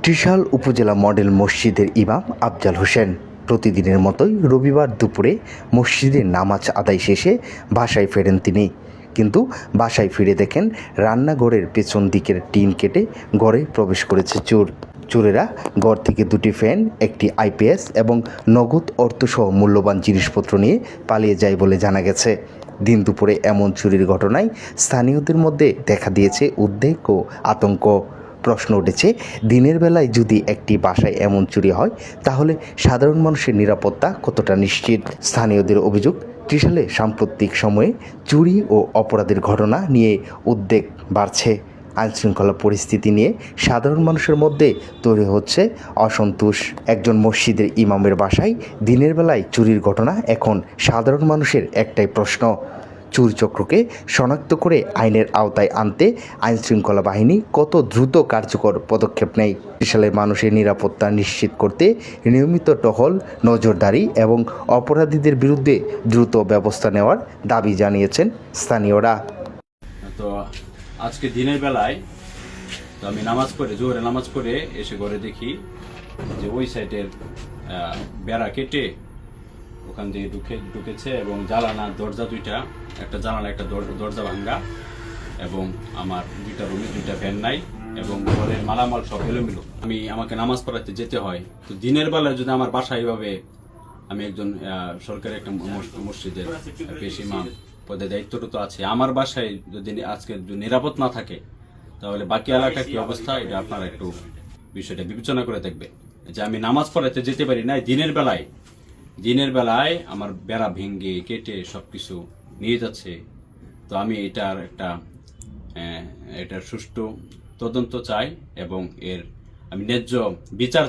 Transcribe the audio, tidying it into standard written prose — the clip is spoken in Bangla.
ত্রিশাল উপজেলা মডেল মসজিদের ইমাম আফজাল হোসেন প্রতিদিনের মতোই রবিবার দুপুরে মসজিদের নামাজ আদায় শেষে বাসায় ফেরেন তিনি। কিন্তু বাসায় ফিরে দেখেন রান্নাঘরের পেছন দিকের টিন কেটে ঘরে প্রবেশ করেছে চোর। চোরেরা ঘর থেকে দুটি ফ্যান, একটি আইপিএস এবং নগদ অর্থসহ মূল্যবান জিনিসপত্র নিয়ে পালিয়ে যায় বলে জানা গেছে। দিন দুপুরে এমন চুরির ঘটনায় স্থানীয়দের মধ্যে দেখা দিয়েছে উদ্বেগ ও আতঙ্ক। প্রশ্ন উঠেছে, দিনের বেলায় যদি একটি বাসায় এমন চুরি হয় তাহলে সাধারণ মানুষের নিরাপত্তা কতটা নিশ্চিত। স্থানীয়দের অভিযোগ, ত্রিশালে সাম্প্রতিক সময়ে চুরি ও অপরাধের ঘটনা নিয়ে উদ্বেগ বাড়ছে। আইনশৃঙ্খলা পরিস্থিতি নিয়ে সাধারণ মানুষের মধ্যে তৈরি হচ্ছে অসন্তোষ। একজন মসজিদের ইমামের বাসায় দিনের বেলায় চুরির ঘটনা এখন সাধারণ মানুষের একটাই প্রশ্ন, চুর চক্রকে শনাক্ত করে আইনের আওতায় আনতে আইনশৃঙ্খলা বাহিনী কত দ্রুত কার্যকর পদক্ষেপ নেয়। ত্রিশালের মানুষের নিরাপত্তা নিশ্চিত করতে নিয়মিত টহল, নজরদারি এবং অপরাধীদের বিরুদ্ধে দ্রুত ব্যবস্থা নেওয়ার দাবি জানিয়েছেন স্থানীয়রা। তো আজকে দিনের বেলায় তো আমি নামাজ পড়ে জোহরে নামাজ পড়ে এসে ঘরে দেখি যে ওই সাইডের বেড়া কেটে ওখান দিয়ে ঢুকেছে এবং দরজা দুইটা, একটা জানালা একটা দরজা ভাঙ্গা এবং আমার দুইটা রুমে দুইটা ফ্যান নাই এবং ঘরের মালামাল সব এলোমেলো। আমাকে নামাজ পড়াতে যেতে হয়। তো দিনের বেলায় যদি আমার বাসায় এইভাবে, আমি একজন সরকারি একটা মসজিদের পেশ ইমাম পদে দায়িত্বরত আছে, আমার বাসায় যদি আজকে নিরাপদ না থাকে তাহলে বাকি এলাকার কি অবস্থা, এটা আপনারা একটু বিষয়টা বিবেচনা করে দেখবেন। যে আমি নামাজ পড়াতে যেতে পারি না, দিনের বেলায় আমার বেড়া ভেঙে কেটে সবকিছু নিয়ে যাচ্ছে। তো আমি এটার সুষ্ঠু তদন্ত চাই এবং আমি ন্যায্য বিচার